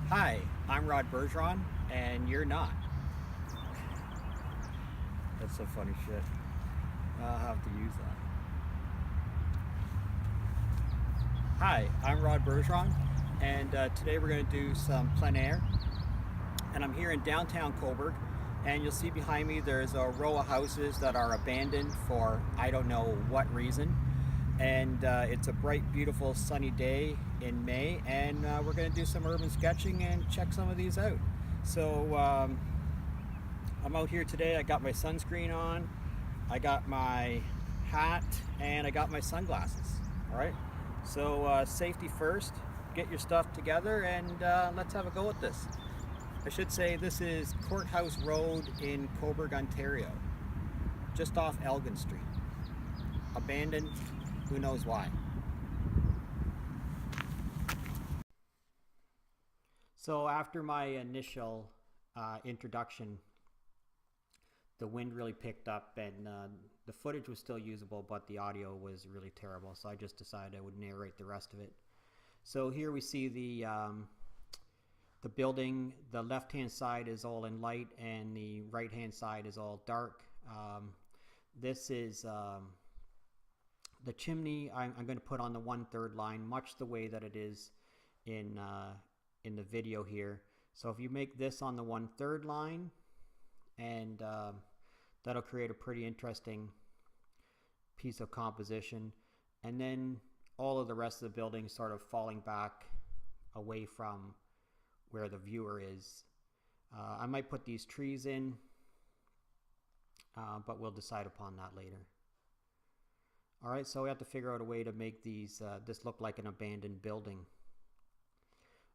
Hi, I'm Rod Bergeron, and you're not. That's some funny shit. I'll have to use that. Hi, I'm Rod Bergeron, and today we're going to do some plein air. And I'm here in downtown Cobourg, and you'll see behind me there's a row of houses that are abandoned for I don't know what reason. And it's a bright, beautiful, sunny day in May, and we're going to do some urban sketching and check some of these out. So I'm out here today. I got my sunscreen on, I got my hat, and I got my sunglasses. All right. So safety first. Get your stuff together, and let's have a go at this. I should say this is Courthouse Road in Cobourg, Ontario, just off Elgin Street. Abandoned, who knows why. So after my initial introduction, the wind really picked up, and the footage was still usable, but the audio was really terrible. So I just decided I would narrate the rest of it. So here we see the building. The left-hand side is all in light, and the right-hand side is all dark. This is the chimney. I'm going to put on the 1/3 line, much the way that it is in the video here. So if you make this on the 1/3 line, and that'll create a pretty interesting piece of composition, and then all of the rest of the building sort of falling back away from where the viewer is. I might put these trees in, but we'll decide upon that later. All right, so we have to figure out a way to make this look like an abandoned building.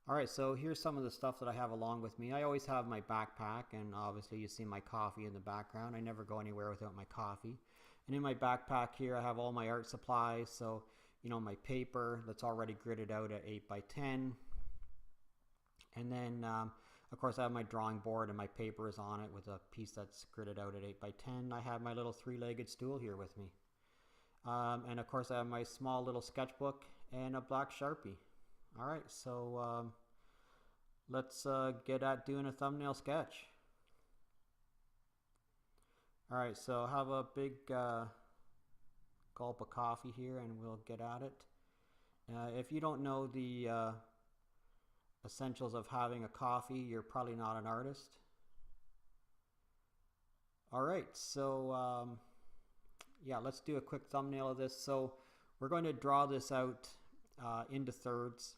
All right, so here's some of the stuff that I have along with me. I always have my backpack, and obviously you see my coffee in the background. I never go anywhere without my coffee. And in my backpack here, I have all my art supplies. So, my paper that's already gridded out at 8x10. And then, of course, I have my drawing board, and my paper is on it with a piece that's gridded out at 8x10. I have my little 3-legged stool here with me. And of course, I have my small little sketchbook and a black Sharpie. All right, so let's get at doing a thumbnail sketch. All right, so have a big gulp of coffee here, and we'll get at it. If you don't know the essentials of having a coffee, you're probably not an artist. All right, so yeah, let's do a quick thumbnail of this. So we're going to draw this out into thirds.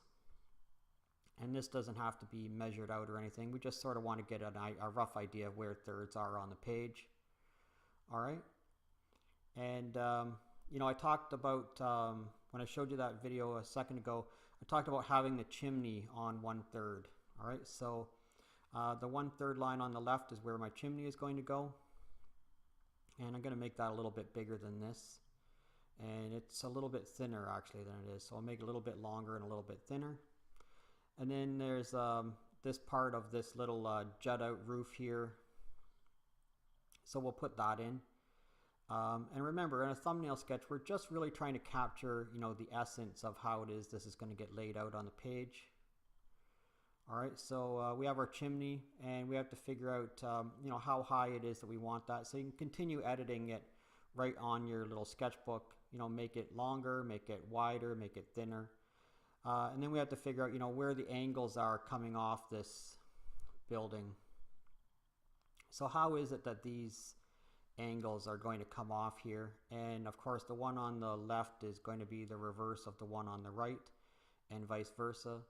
And this doesn't have to be measured out or anything. We just sort of want to get a rough idea of where thirds are on the page. All right. And, I talked about, when I showed you that video a second ago, I talked about having the chimney on 1/3. All right. So the 1/3 line on the left is where my chimney is going to go. And I'm going to make that a little bit bigger than this. And it's a little bit thinner actually than it is. So I'll make it a little bit longer and a little bit thinner. And then there's this part of this little jut out roof here. So we'll put that in. And remember, in a thumbnail sketch, we're just really trying to capture, the essence of how it is this is going to get laid out on the page. All right, so we have our chimney, and we have to figure out, how high it is that we want that. So you can continue editing it right on your little sketchbook. Make it longer, make it wider, make it thinner. And then we have to figure out, where the angles are coming off this building. So how is it that these angles are going to come off here? And of course, the one on the left is going to be the reverse of the one on the right, and vice versa.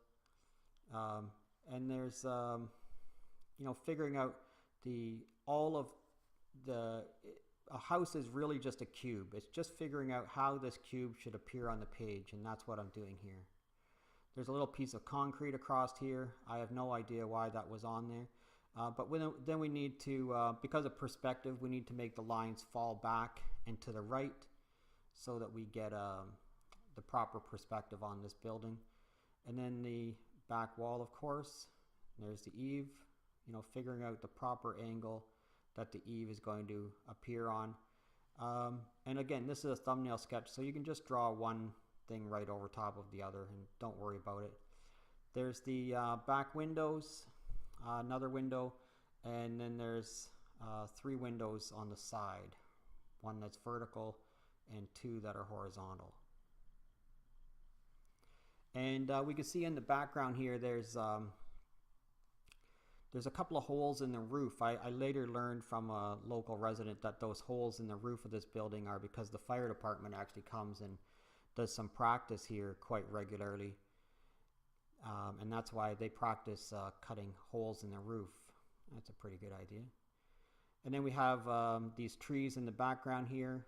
And there's, figuring out a house is really just a cube. It's just figuring out how this cube should appear on the page, and that's what I'm doing here. There's a little piece of concrete across here. I have no idea why that was on there. But then we need to, because of perspective, we need to make the lines fall back and to the right so that we get the proper perspective on this building. And then the back wall, of course. There's the eave, figuring out the proper angle that the eave is going to appear on. And again, this is a thumbnail sketch, so you can just draw one thing right over top of the other and don't worry about it. There's the back windows, another window, and then there's 3 windows on the side. One that's vertical and 2 that are horizontal. And we can see in the background here there's a couple of holes in the roof. I later learned from a local resident that those holes in the roof of this building are because the fire department actually comes and does some practice here quite regularly. And that's why they practice cutting holes in the roof. That's a pretty good idea. And then we have these trees in the background here.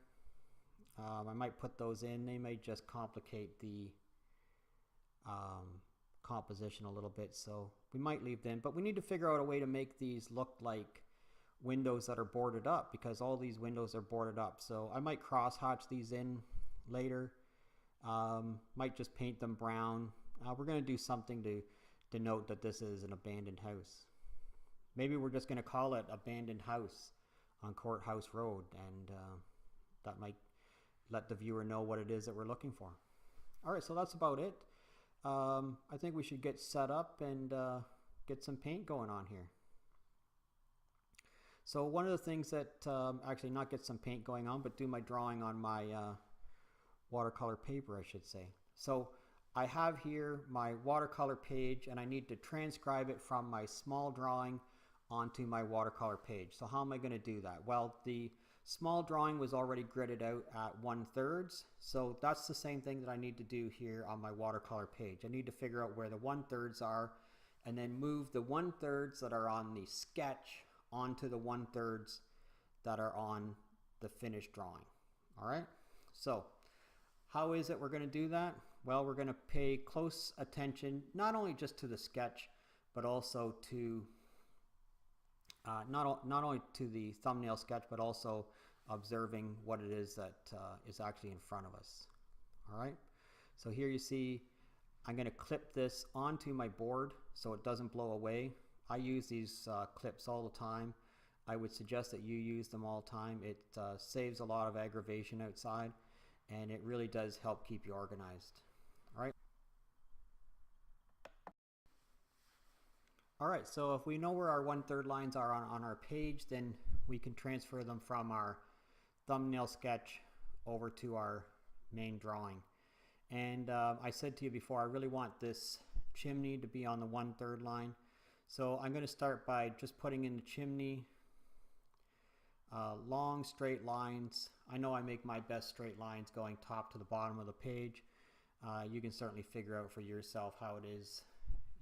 I might put those in. They may just complicate the composition a little bit, so we might leave them. But we need to figure out a way to make these look like windows that are boarded up, because all these windows are boarded up. So I might cross-hatch these in later. Might just paint them brown. We're going to do something to denote that this is an abandoned house. Maybe we're just going to call it Abandoned House on Courthouse Road, and that might let the viewer know what it is that we're looking for. Alright, so that's about it. I think we should get set up and get some paint going on here. So one of the things that, actually not get some paint going on, but do my drawing on my watercolor paper, I should say. So I have here my watercolor page, and I need to transcribe it from my small drawing onto my watercolor page. So how am I going to do that? Well, the small drawing was already gridded out at 1/3, so that's the same thing that I need to do here on my watercolor page. I need to figure out where the 1/3 are, and then move the 1/3 that are on the sketch onto the 1/3 that are on the finished drawing. Alright, so how is it we're going to do that? Well, we're going to pay close attention not only just to the sketch, but also to not only to the thumbnail sketch, but also observing what it is that is actually in front of us. Alright, so here you see I'm going to clip this onto my board so it doesn't blow away. I use these clips all the time. I would suggest that you use them all the time. It saves a lot of aggravation outside, and it really does help keep you organized. Alright, so if we know where our 1/3 lines are on our page, then we can transfer them from our thumbnail sketch over to our main drawing. And I said to you before, I really want this chimney to be on the 1/3 line. So I'm going to start by just putting in the chimney, long straight lines. I know I make my best straight lines going top to the bottom of the page. You can certainly figure out for yourself how it is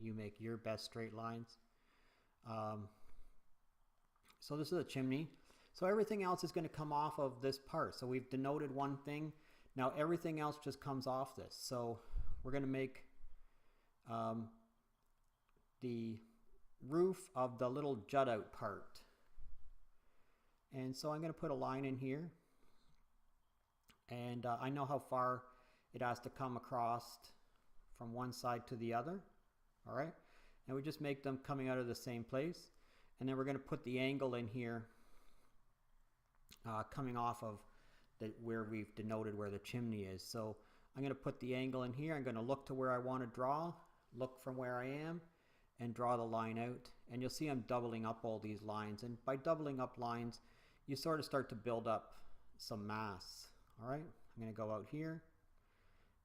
you make your best straight lines. So this is a chimney. So everything else is going to come off of this part. So we've denoted one thing. Now everything else just comes off this. So we're going to make the roof of the little jut out part. And so I'm going to put a line in here. And I know how far it has to come across from one side to the other. Alright, and we just make them coming out of the same place, and then we're going to put the angle in here coming off of where we've denoted where the chimney is. So I'm going to put the angle in here. I'm going to look to where I want to draw, look from where I am, and draw the line out. And you'll see I'm doubling up all these lines, and by doubling up lines you sort of start to build up some mass. Alright, I'm going to go out here,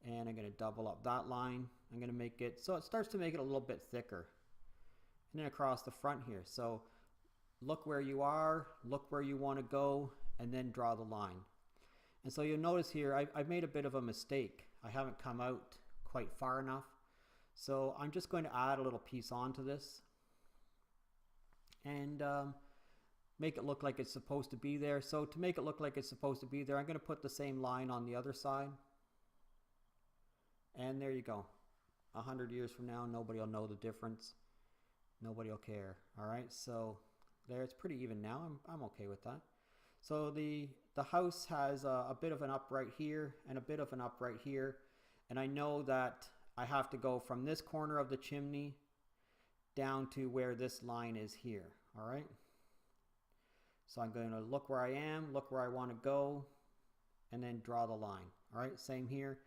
and I'm going to double up that line. I'm going to make it so it starts to make it a little bit thicker. And then across the front here. So look where you are, look where you want to go, and then draw the line. And so you'll notice here I've made a bit of a mistake. I haven't come out quite far enough. So I'm just going to add a little piece onto this and make it look like it's supposed to be there. So to make it look like it's supposed to be there, I'm going to put the same line on the other side. And there you go. 100 years from now, nobody will know the difference. Nobody will care. Alright, so there, it's pretty even now. I'm okay with that. So the house has a bit of an upright here and a bit of an upright here. And I know that I have to go from this corner of the chimney down to where this line is here. Alright. So I'm going to look where I am, look where I want to go, and then draw the line. Alright, same here.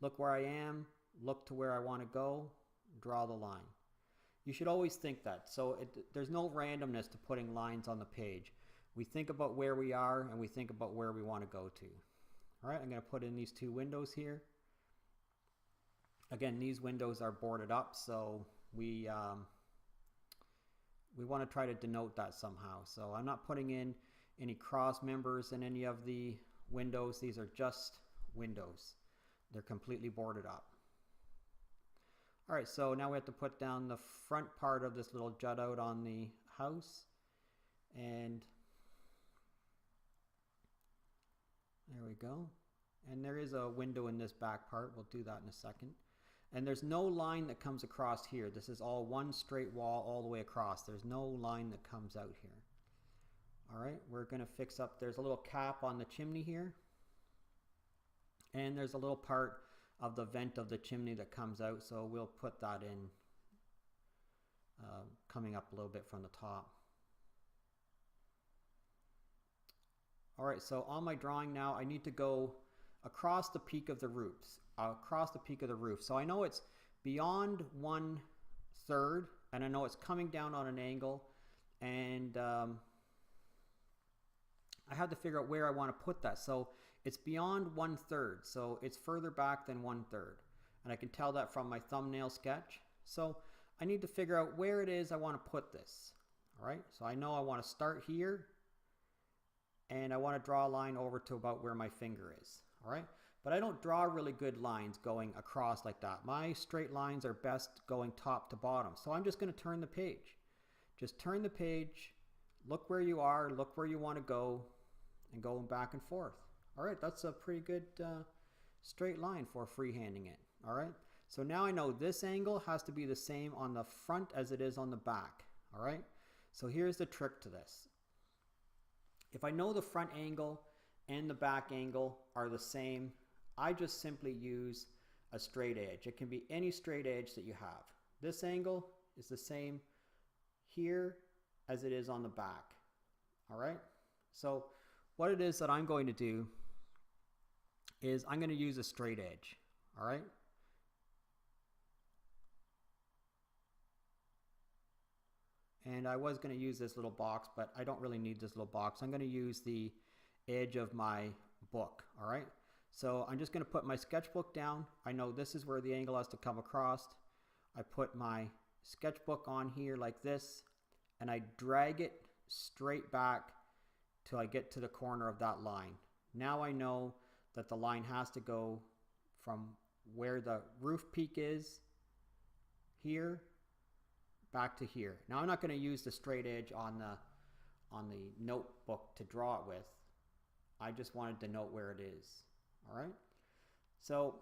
Look where I am, look to where I want to go, draw the line. You should always think that. So there's no randomness to putting lines on the page. We think about where we are and we think about where we want to go to. All right, I'm going to put in these two windows here. Again, these windows are boarded up, so we want to try to denote that somehow. So I'm not putting in any cross members in any of the windows. These are just windows. They're completely boarded up. All right, so now we have to put down the front part of this little jut out on the house. And there we go. And there is a window in this back part. We'll do that in a second. And there's no line that comes across here. This is all one straight wall all the way across. There's no line that comes out here. All right, we're going to fix up, there's a little cap on the chimney here. And there's a little part of the vent of the chimney that comes out, so we'll put that in coming up a little bit from the top. All right, so on my drawing now, I need to go across the peak of the roofs, So I know it's beyond 1/3, and I know it's coming down on an angle, and I have to figure out where I want to put that. So it's beyond 1/3, so it's further back than 1/3, and I can tell that from my thumbnail sketch. So I need to figure out where it is I want to put this. All right, so I know I want to start here, and I want to draw a line over to about where my finger is. All right, but I don't draw really good lines going across like that. My straight lines are best going top to bottom. So I'm just going to turn the page. Just turn the page, look where you are, look where you want to go, and going back and forth. All right, that's a pretty good straight line for freehanding it. All right, so now I know this angle has to be the same on the front as it is on the back. All right, so here's the trick to this. If I know the front angle and the back angle are the same, I just simply use a straight edge. It can be any straight edge that you have. This angle is the same here as it is on the back. All right, so what it is that I'm going to do is I'm going to use a straight edge. All right, and I was going to use this little box, but I don't really need this little box. I'm going to use the edge of my book. All right, so I'm just going to put my sketchbook down. I know this is where the angle has to come across. I put my sketchbook on here like this, and I drag it straight back till I get to the corner of that line. Now I know that the line has to go from where the roof peak is here back to here. Now I'm not going to use the straight edge on the notebook to draw it with. I just wanted to note where it is. All right, so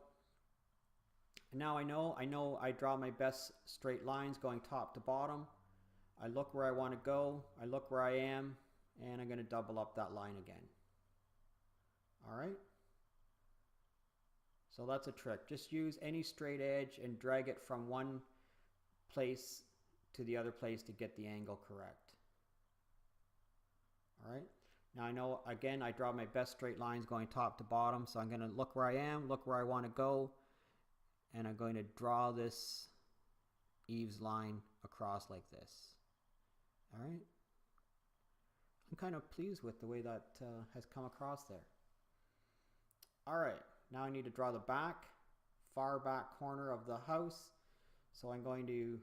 now I know I draw my best straight lines going top to bottom. I look where I want to go, I look where I am, and I'm going to double up that line again. All right, so that's a trick. Just use any straight edge and drag it from one place to the other place to get the angle correct. All right, now I know, again, I draw my best straight lines going top to bottom, so I'm going to look where I am, look where I want to go, and I'm going to draw this eaves line across like this. All right, I'm kind of pleased with the way that has come across there. All right, now I need to draw the far back corner of the house. So I'm going to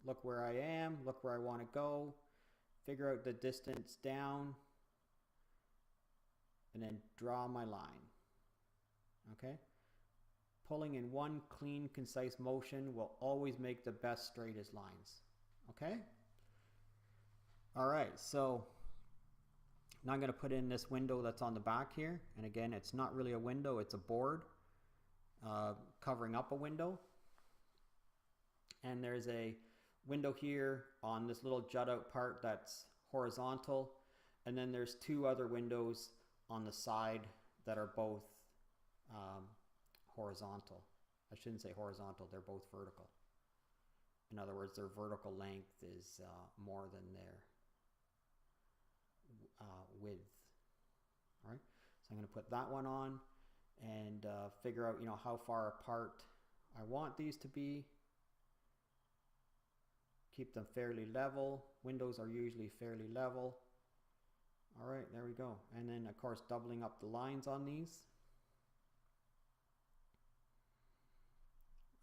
look where I am, look where I want to go, figure out the distance down, and then draw my line. Okay? Pulling in one clean, concise motion will always make the best straightest lines. Okay? All right, so now I'm going to put in this window that's on the back here. And again, it's not really a window, it's a board covering up a window. And there's a window here on this little jut out part that's horizontal. And then there's two other windows on the side that are both horizontal. I shouldn't say horizontal, they're both vertical. In other words, their vertical length is more than their width. All right, so I'm going to put that one on and figure out, how far apart I want these to be. keep them fairly level. Windows are usually fairly level. All right, there we go. And then of course doubling up the lines on these.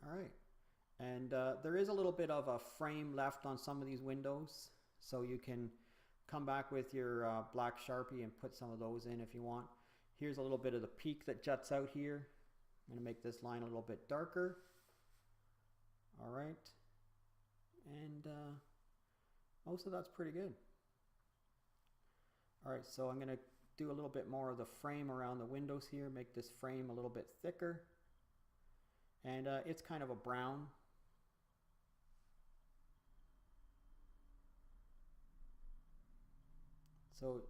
All right, and there is a little bit of a frame left on some of these windows, so you can come back with your black Sharpie and put some of those in if you want. Here's a little bit of the peak that juts out here. I'm going to make this line a little bit darker. All right, and most of that's pretty good. All right, so I'm going to do a little bit more of the frame around the windows here, make this frame a little bit thicker. And it's kind of a brown. So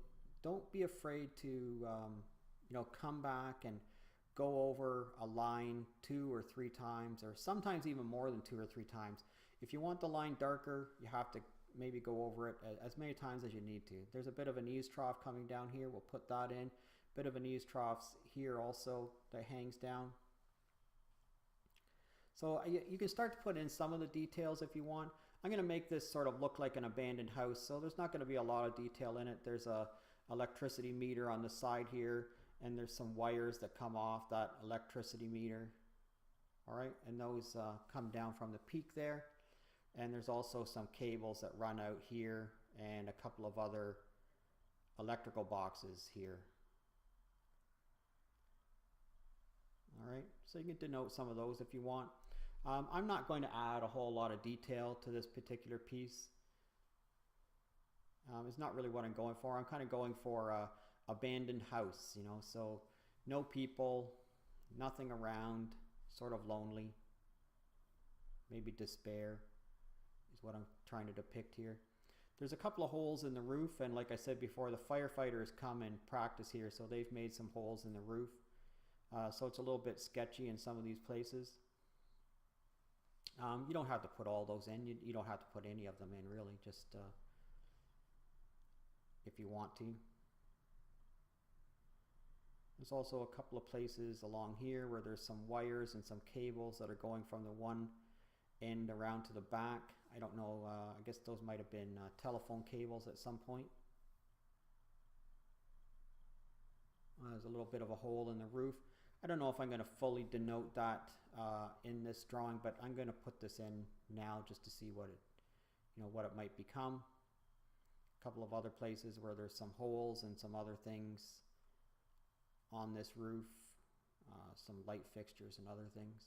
don't be afraid to you know, come back and go over a line 2 or 3 times, or sometimes even more than 2 or 3 times. If you want the line darker, you have to maybe go over it as many times as you need to. There's a bit of an eaves trough coming down here. We'll put that in. Bit of an eaves trough here also that hangs down. So you can start to put in some of the details if you want. I'm going to make this sort of look like an abandoned house, so there's not going to be a lot of detail in it. There's a electricity meter on the side here, and there's some wires that come off that electricity meter. All right, and those come down from the peak there. And there's also some cables that run out here and a couple of other electrical boxes here. All right, so you can denote some of those if you want. I'm not going to add a whole lot of detail to this particular piece. It's not really what I'm going for. I'm kind of going for a abandoned house, you know, so no people, nothing around, sort of lonely, maybe despair is what I'm trying to depict here. There's a couple of holes in the roof, and like I said before, the firefighters come and practice here, so they've made some holes in the roof. So it's a little bit sketchy in some of these places. You don't have to put all those in. You don't have to put any of them in, really, just if you want to. There's also a couple of places along here where there's some wires and some cables that are going from the one end around to the back. I don't know, I guess those might have been telephone cables at some point. There's a little bit of a hole in the roof. I don't know if I'm going to fully denote that in this drawing, but I'm going to put this in now just to see what it, you know, what it might become. A couple of other places where there's some holes and some other things on this roof, some light fixtures and other things.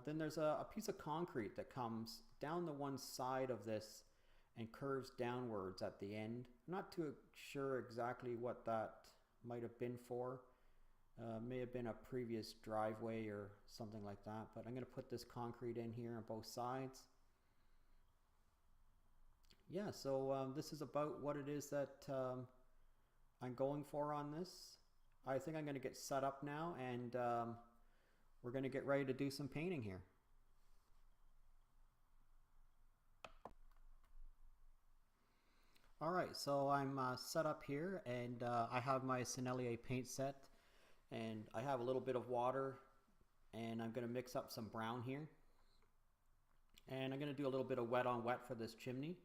Then there's a piece of concrete that comes down the one side of this and curves downwards at the end. I'm not too sure exactly what that might have been for. May have been a previous driveway or something like that, but I'm going to put this concrete in here on both sides. Yeah, so this is about what it is that I'm going for on this. I think I'm going to get set up now, and we're going to get ready to do some painting here. All right, so I'm set up here, and I have my Sennelier paint set, and I have a little bit of water, and I'm going to mix up some brown here, and I'm going to do a little bit of wet on wet for this chimney.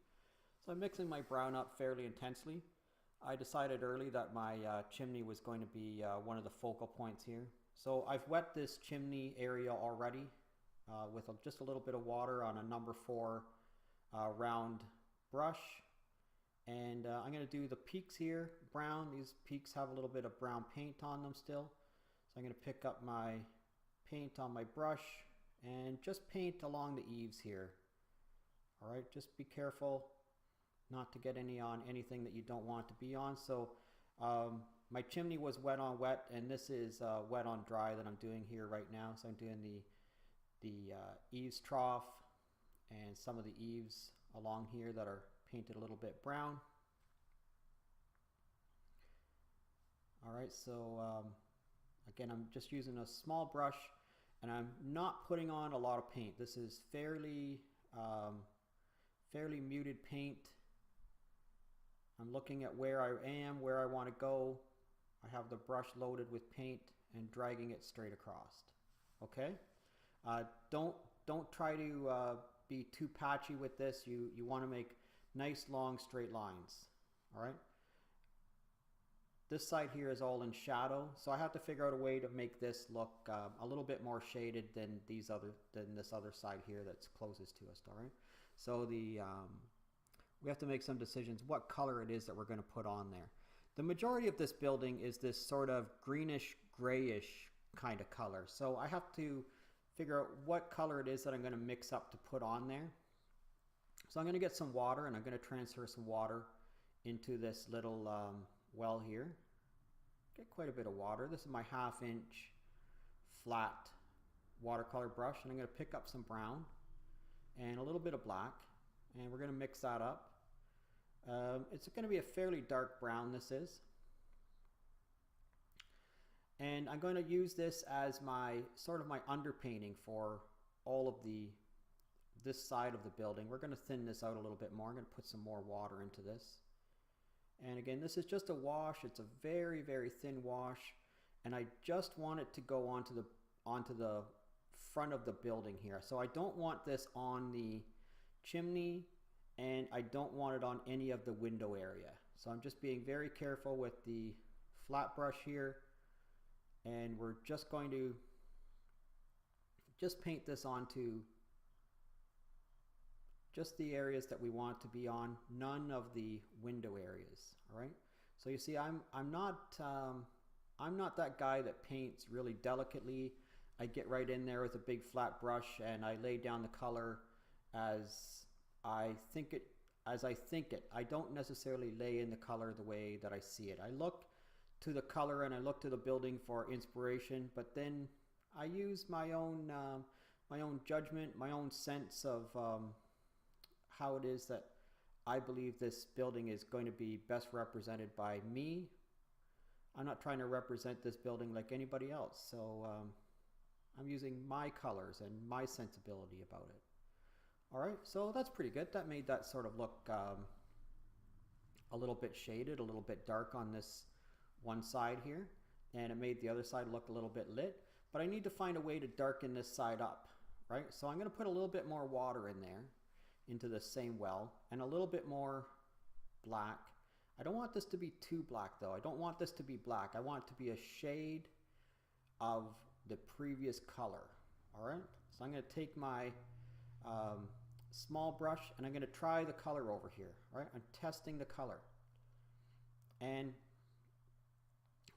So I'm mixing my brown up fairly intensely. I decided early that my chimney was going to be one of the focal points here. So I've wet this chimney area already with just a little bit of water on a number 4 round brush. And I'm going to do the peaks here, brown. These peaks have a little bit of brown paint on them still. So I'm going to pick up my paint on my brush and just paint along the eaves here. All right, just be careful not to get any on anything that you don't want to be on. So my chimney was wet on wet, and this is wet on dry that I'm doing here right now. So I'm doing the eaves trough and some of the eaves along here that are painted a little bit brown. All right, so again, I'm just using a small brush, and I'm not putting on a lot of paint. This is fairly muted paint. I'm looking at where I am, where I want to go. I have the brush loaded with paint and dragging it straight across. Okay, don't try to be too patchy with this. You want to make nice long straight lines. All right. This side here is all in shadow, so I have to figure out a way to make this look a little bit more shaded than this other side here that's closest to us. All right. So we have to make some decisions what color it is that we're going to put on there. The majority of this building is this sort of greenish grayish kind of color, so I have to figure out what color it is that I'm going to mix up to put on there. So I'm going to get some water, and I'm going to transfer some water into this little well here. Get quite a bit of water. This is my 1/2 inch flat watercolor brush, and I'm going to pick up some brown and a little bit of black, and we're going to mix that up. It's going to be a fairly dark brown, this is. And I'm going to use this as my sort of my underpainting for all of this side of the building. We're going to thin this out a little bit more. I'm going to put some more water into this. And again, this is just a wash. It's a very, very thin wash, and I just want it to go onto the front of the building here. So I don't want this on the chimney, and I don't want it on any of the window area. So I'm just being very careful with the flat brush here, and we're just going to just paint this onto just the areas that we want to be on, none of the window areas. All right. So you see, I'm not that guy that paints really delicately. I get right in there with a big flat brush, and I lay down the color as I think it. I don't necessarily lay in the color the way that I see it. I look to the color and I look to the building for inspiration, but then I use my own judgment, my own sense of how it is that I believe this building is going to be best represented by me. I'm not trying to represent this building like anybody else, so I'm using my colors and my sensibility about it. All right, so that's pretty good. That made that sort of look a little bit shaded, a little bit dark on this one side here, and it made the other side look a little bit lit. But I need to find a way to darken this side up, right? So I'm going to put a little bit more water in there, into the same well, and a little bit more black. I don't want this to be too black though. I don't want this to be black. I want it to be a shade of the previous color. All right, so I'm going to take my small brush, and I'm going to try the color over here. All right, I'm testing the color, and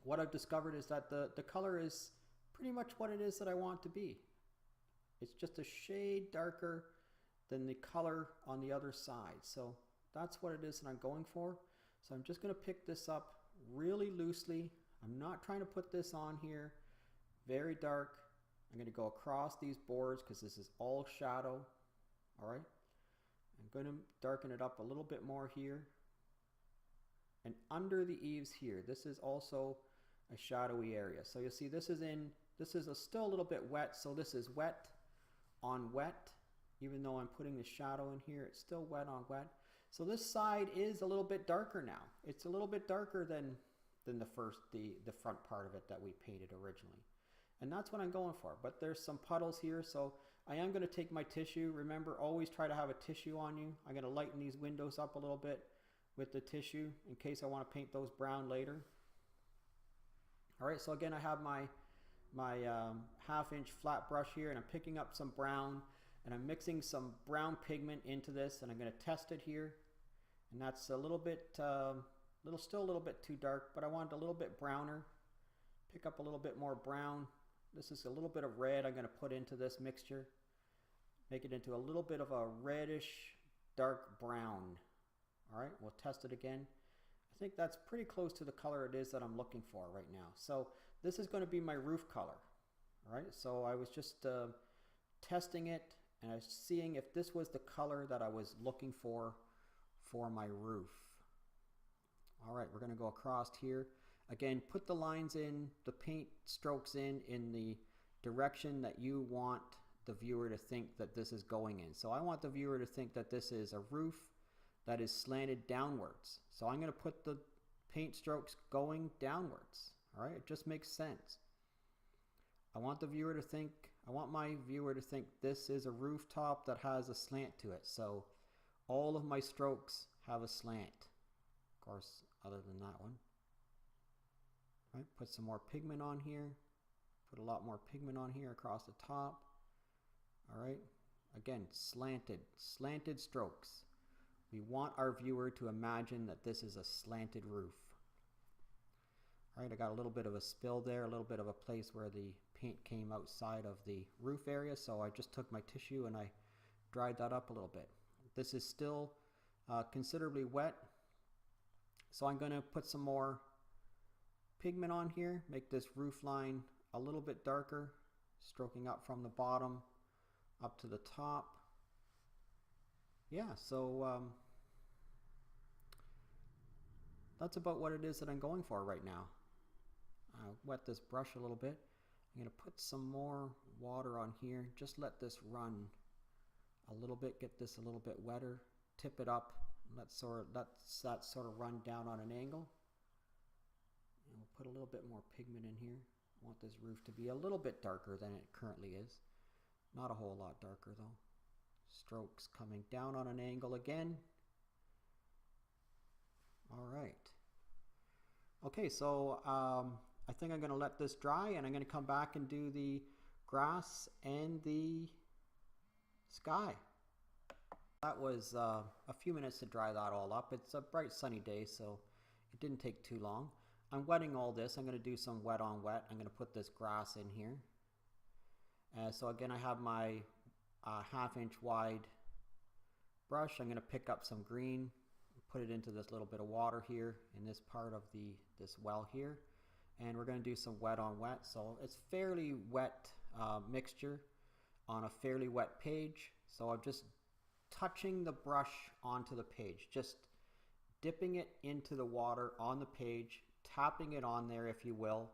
what I've discovered is that the color is pretty much what it is that I want to be. It's just a shade darker than the color on the other side. So that's what it is that I'm going for. So I'm just going to pick this up really loosely. I'm not trying to put this on here very dark. I'm going to go across these boards because this is all shadow. All right. I'm going to darken it up a little bit more here. And under the eaves here, this is also a shadowy area. So you'll see this is still a little bit wet. So this is wet on wet. Even though I'm putting the shadow in here, it's still wet on wet. So this side is a little bit darker now. It's a little bit darker than the front part of it that we painted originally. And that's what I'm going for. But there's some puddles here, so I am going to take my tissue. Remember, always try to have a tissue on you. I'm going to lighten these windows up a little bit with the tissue in case I want to paint those brown later. All right, so again, I have my 1/2 inch flat brush here, and I'm picking up some brown, and I'm mixing some brown pigment into this, and I'm going to test it here. And that's a little bit, still a little bit too dark, but I want it a little bit browner. Pick up a little bit more brown. This is a little bit of red I'm going to put into this mixture. Make it into a little bit of a reddish, dark brown. All right, we'll test it again. I think that's pretty close to the color it is that I'm looking for right now. So this is going to be my roof color. All right, so I was just testing it, and I was seeing if this was the color that I was looking for my roof. All right, we're going to go across here. Again, put the lines in, the paint strokes in the direction that you want the viewer to think that this is going in. So I want the viewer to think that this is a roof that is slanted downwards. So I'm going to put the paint strokes going downwards. All right, it just makes sense. I want the viewer to think I want my viewer to think this is a rooftop that has a slant to it. So all of my strokes have a slant. Of course, other than that one. Right, put some more pigment on here. Put a lot more pigment on here across the top. All right, again, slanted strokes. We want our viewer to imagine that this is a slanted roof. All right, I got a little bit of a spill there, a little bit of a place where the paint came outside of the roof area, so I just took my tissue and I dried that up a little bit. This is still considerably wet, so I'm going to put some more pigment on here, make this roof line a little bit darker, stroking up from the bottom up to the top. Yeah, so that's about what it is that I'm going for right now. I'll wet this brush a little bit. I'm going to put some more water on here. Just let this run a little bit, get this a little bit wetter, tip it up, let that sort of run down on an angle. And we'll put a little bit more pigment in here. I want this roof to be a little bit darker than it currently is. Not a whole lot darker though. Strokes coming down on an angle again. All right. Okay, so I think I'm going to let this dry and I'm going to come back and do the grass and the sky. That was a few minutes to dry that all up. It's a bright sunny day, so it didn't take too long. I'm wetting all this. I'm going to do some wet on wet. I'm going to put this grass in here. So again, I have my 1/2 inch wide brush. I'm going to pick up some green, put it into this little bit of water here in this part of this well here, and we're going to do some wet on wet. So it's fairly wet mixture on a fairly wet page. So I'm just touching the brush onto the page, just dipping it into the water on the page, tapping it on there if you will,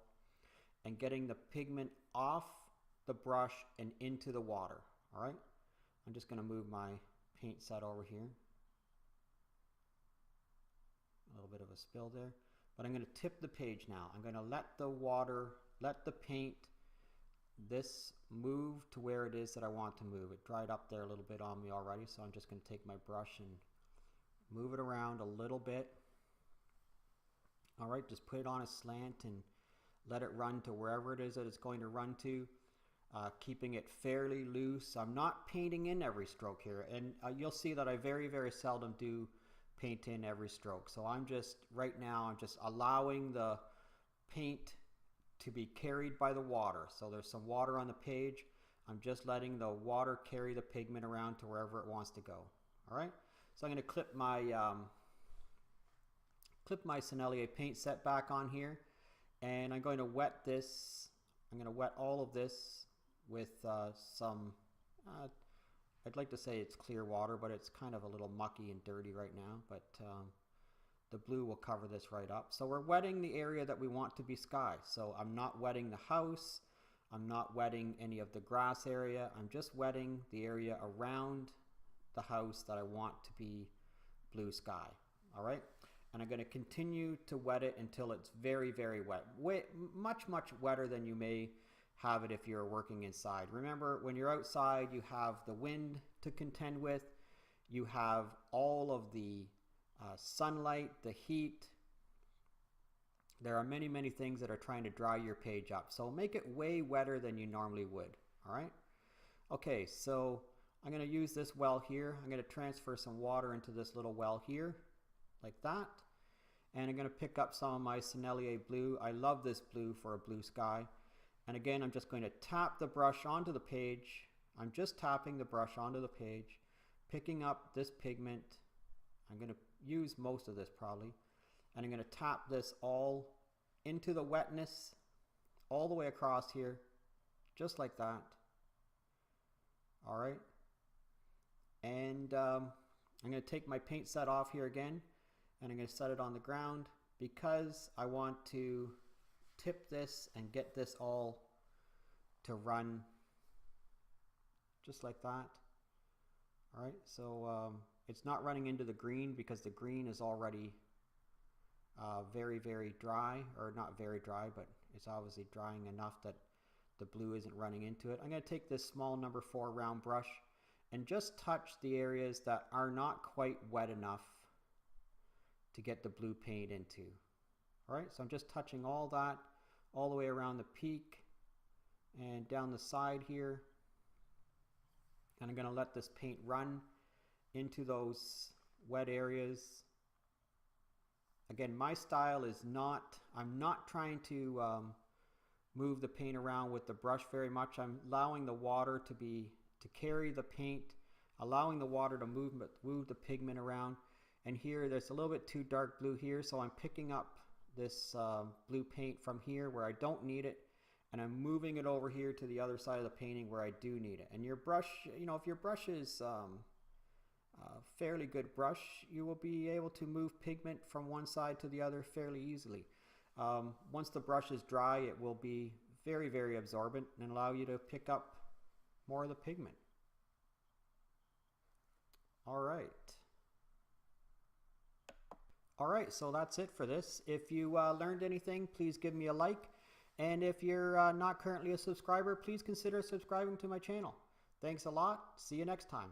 and getting the pigment off the brush and into the water. All right, I'm just going to move my paint set over here. A little bit of a spill there, but I'm going to tip the page now. I'm going to let the water, let the paint, this move to where it is that I want to move. It dried up there a little bit on me already, so I'm just going to take my brush and move it around a little bit. All right, just put it on a slant and let it run to wherever it is that it's going to run to, keeping it fairly loose. I'm not painting in every stroke here, and you'll see that I very, very seldom do paint in every stroke. So I'm just, right now, I'm just allowing the paint to be carried by the water. So there's some water on the page. I'm just letting the water carry the pigment around to wherever it wants to go. All right, so I'm going to clip my Sennelier paint set back on here, and I'm going to wet this. I'm going to wet all of this with some I'd like to say it's clear water, but it's kind of a little mucky and dirty right now, but the blue will cover this right up. So we're wetting the area that we want to be sky. So I'm not wetting the house. I'm not wetting any of the grass area. I'm just wetting the area around the house that I want to be blue sky. All right. And I'm going to continue to wet it until it's very, very wet. Much, much wetter than you may have it if you're working inside. Remember, when you're outside, you have the wind to contend with. You have all of the sunlight, the heat. There are many, many things that are trying to dry your page up. So make it way wetter than you normally would. All right. Okay, so I'm going to use this well here. I'm going to transfer some water into this little well here, like that. And I'm going to pick up some of my Sennelier blue. I love this blue for a blue sky. And again, I'm just going to tap the brush onto the page. I'm just tapping the brush onto the page, picking up this pigment. I'm going to use most of this probably. And I'm going to tap this all into the wetness all the way across here, just like that. All right. And I'm going to take my paint set off here again, and I'm going to set it on the ground because I want to tip this and get this all to run just like that. All right, so it's not running into the green because the green is already very, very dry, or not very dry, but it's obviously drying enough that the blue isn't running into it. I'm going to take this small number 4 round brush and just touch the areas that are not quite wet enough to get the blue paint into. All right, so I'm just touching all that all the way around the peak and down the side here. And I'm going to let this paint run into those wet areas. Again, my style is not, I'm not trying to move the paint around with the brush very much. I'm allowing the water to carry the paint, allowing the water to move the pigment around. And here there's a little bit too dark blue here, so I'm picking up this blue paint from here where I don't need it, and I'm moving it over here to the other side of the painting where I do need it. And your brush, you know, if your brush is a fairly good brush, you will be able to move pigment from one side to the other fairly easily. Once the brush is dry, it will be very, very absorbent and allow you to pick up more of the pigment. All right. All right, so that's it for this. If you learned anything, please give me a like. And if you're not currently a subscriber, please consider subscribing to my channel. Thanks a lot. See you next time.